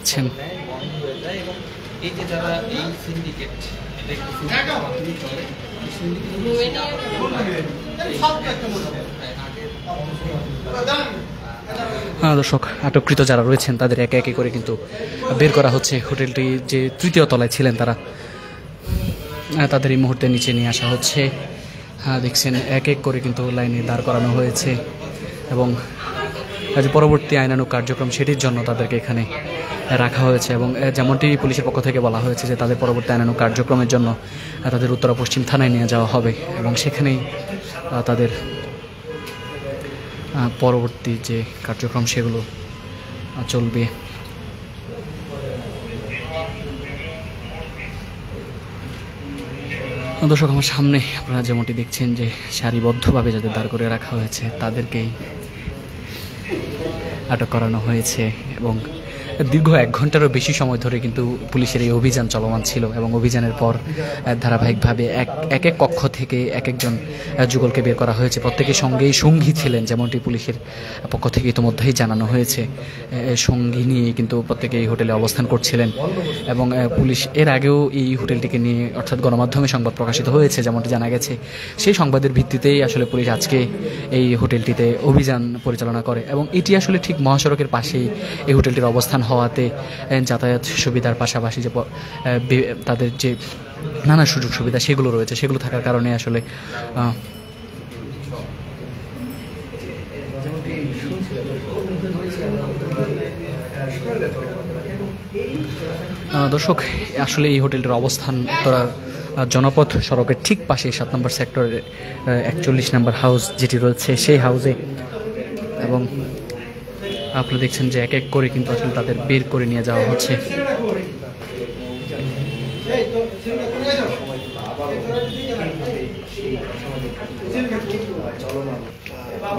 দেখছেন। এই যে যারা এই সিন্ডিকেট এটা একটু চলে দর্শক, আটককৃত যারা রয়েছেন তাদের একে একে করে কিন্তু বের করা হচ্ছে। হোটেলটি যে তৃতীয় তলায় ছিলেন তাদের এই মুহূর্তে নিচে নিয়ে আসা হচ্ছে। দেখছেন এক এক করে কিন্তু লাইনে দাঁড় করানো হয়েছে এবং পরবর্তী আইনানুগ কার্যক্রম সেটির জন্য তাদেরকে এখানে রাখা হয়েছে। এবং যেমনটি পুলিশের পক্ষ থেকে বলা হয়েছে যে তাদের পরবর্তী আইনানুগ কার্যক্রমের জন্য তাদের উত্তরা পশ্চিম থানায় নিয়ে যাওয়া হবে এবং সেখানেই তাদের পরবর্তী যে কার্যক্রম সেগুলো চলবে। দর্শক, আমার সামনে আপনারা যেমনটি দেখছেন যে সারিবদ্ধভাবে যাদের দাঁড় করে রাখা হয়েছে তাদেরকেই আটক করানো হয়েছে এবং দীর্ঘ 1 ঘন্টারও বেশি সময় ধরে কিন্তু পুলিশের এই অভিযান চলমান ছিল এবং অভিযানের পর ধারাবাহিকভাবে এক এক কক্ষ থেকে এক একজন যুগলকে বের করা হয়েছে। প্রত্যেকের সঙ্গেই সঙ্গী ছিলেন, যেমনটি পুলিশের পক্ষ থেকে ইতিমধ্যেই জানানো হয়েছে। সঙ্গী নিয়ে কিন্তু প্রত্যেকে এই হোটেলে অবস্থান করছিলেন এবং পুলিশ এর আগেও এই হোটেলটিকে নিয়ে অর্থাৎ গণমাধ্যমে সংবাদ প্রকাশিত হয়েছে, যেমনটি জানা গেছে। সেই সংবাদের ভিত্তিতেই আসলে পুলিশ আজকে এই হোটেলটিতে অভিযান পরিচালনা করে এবং এটি আসলে ঠিক মহাসড়কের পাশেই এই হোটেলটির অবস্থান হওয়াতে যাতায়াত সুবিধার পাশাপাশি যে তাদের যে নানা সুযোগ সুবিধা সেগুলো রয়েছে, সেগুলো থাকার কারণে আসলে দর্শক, আসলে এই হোটেলটির অবস্থান উত্তরা জনপথ সড়কের ঠিক পাশে 7 নম্বর সেক্টরের 41 নম্বর হাউস যেটি রয়েছে সেই হাউসে। এবং আপনারা দেখছেন যে এক এক করে কিন্তু আসলে তাদের বের করে নিয়ে যাওয়া হচ্ছে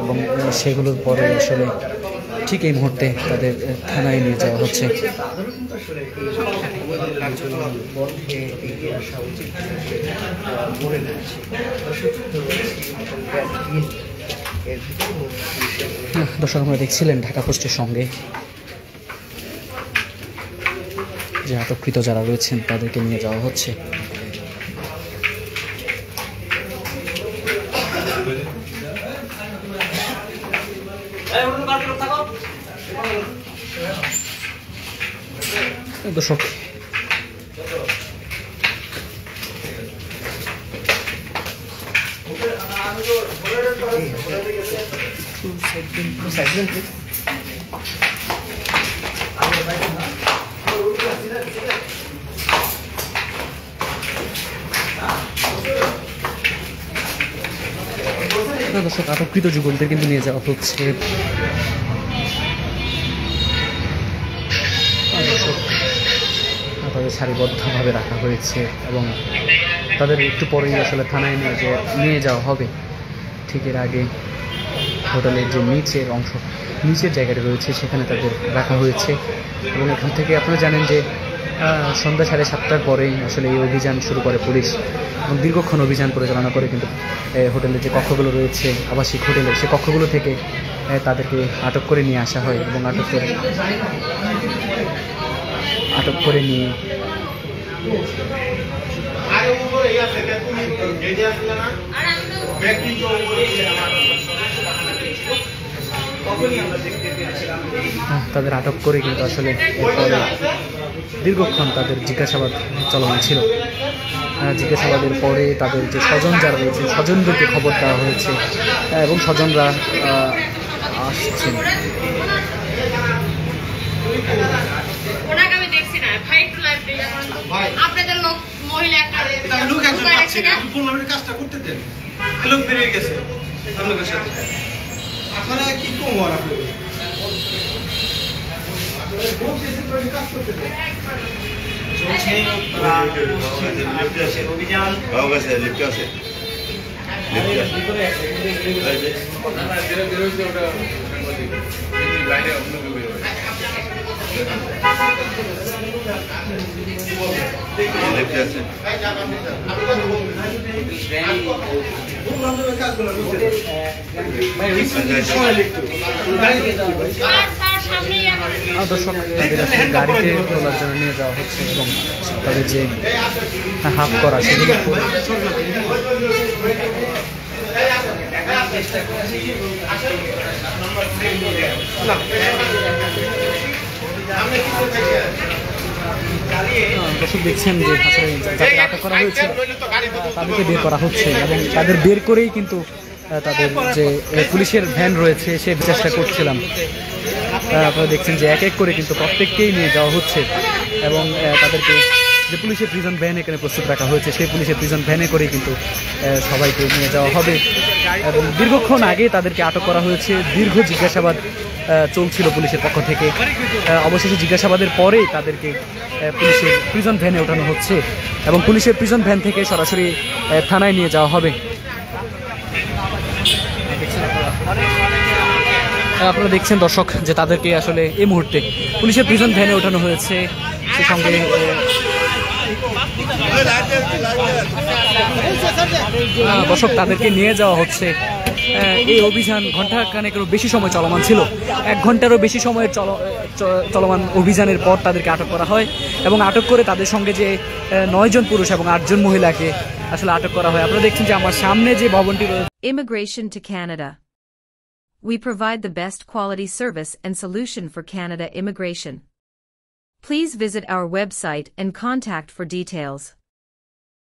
এবং সেগুলোর পরে আসলে ঠিক এই মুহূর্তে তাদের থানায় নিয়ে যাওয়া হচ্ছে। দর্শক, আমরা দেখছিলেন ঢাকা পোস্টের সঙ্গে যে আটককৃত যারা রয়েছেন তাদেরকে নিয়ে যাওয়া হচ্ছে। দর্শক, দর্শক, আটককৃত যুগলদের কিন্তু নিয়ে যাওয়া হচ্ছে। তাদের সারিবদ্ধভাবে রাখা হয়েছে এবং তাদের একটু পরেই আসলে থানায় নিয়ে যাওয়া হবে। ঠিক এর আগে হোটেলের যে নিচের জায়গাটা রয়েছে সেখানে তাদের রাখা হয়েছে এবং এখান থেকে আপনারা জানেন যে সন্ধ্যা 7:30টার পরেই আসলে এই অভিযান শুরু করে পুলিশ এবং দীর্ঘক্ষণ অভিযান পরিচালনা করে কিন্তু হোটেলের যে কক্ষগুলো রয়েছে আবাসিক হোটেলের সে কক্ষগুলো থেকে তাদেরকে আটক করে নিয়ে আসা হয় এবং আটক করে নিয়ে তাদের আটক করে কিন্তু আসলে এরপরে দীর্ঘক্ষণ তাদের জিজ্ঞাসাবাদ চলমান ছিল। জিজ্ঞাসাবাদের পরে তাদের যে স্বজন যারা রয়েছে স্বজনদেরকে খবর দেওয়া হয়েছে এবং স্বজনরা আসছেন। দর্শক তাদের আসলে গাড়িতে তোলার জন্য নিয়ে যাওয়া হচ্ছে এবং তাদের যে হাত করা সেগুলো পরে দর্শক দেখছেন যে আসলে যাদের আটক করা হয়েছে তাদেরকে বের করা হচ্ছে এবং তাদের বের করেই কিন্তু তাদের যে পুলিশের ভ্যান রয়েছে সে চেষ্টা করছিলাম। আপনারা দেখছেন যে এক এক করে কিন্তু প্রত্যেককেই নিয়ে যাওয়া হচ্ছে এবং তাদেরকে যে পুলিশের প্রিজন ভ্যান এখানে প্রস্তুত রাখা হয়েছে সেই পুলিশের প্রিজন ভ্যানে করেই কিন্তু সবাইকে নিয়ে যাওয়া হবে এবং দীর্ঘক্ষণ আগে তাদেরকে আটক করা হয়েছে। দীর্ঘ জিজ্ঞাসাবাদ চলছিল পুলিশের পক্ষ থেকে। অবশেষে জিজ্ঞাসাবাদের পরেই তাদেরকে পুলিশের প্রিজন ভ্যানে ওঠানো হচ্ছে এবং পুলিশের প্রিজন ভ্যান থেকে সরাসরি থানায় নিয়ে যাওয়া হবে। আপনারা দেখছেন দর্শক যে তাদেরকে আসলে এই মুহূর্তে পুলিশের প্রিজন ভ্যানে ওঠানো হয়েছে। সে সঙ্গে দর্শক তাদেরকে নিয়ে যাওয়া হচ্ছে। এই অভিযান ঘণ্টাখানেকেরও বেশি সময় চলমান ছিল। 1 ঘন্টারও বেশি সময়ের চলমান অভিযানের পর তাদেরকে আটক করা হয় এবং আটক করে তাদের সঙ্গে যে 9 জন পুরুষ এবং 8 জন মহিলাকে আসলে আটক করা হয়। আপনারা দেখছেন যে আমার সামনে যে ভবনটি রয়েছে। Immigration to Canada. We provide the best quality service and solution for Canada immigration. Please visit our website and contact for details.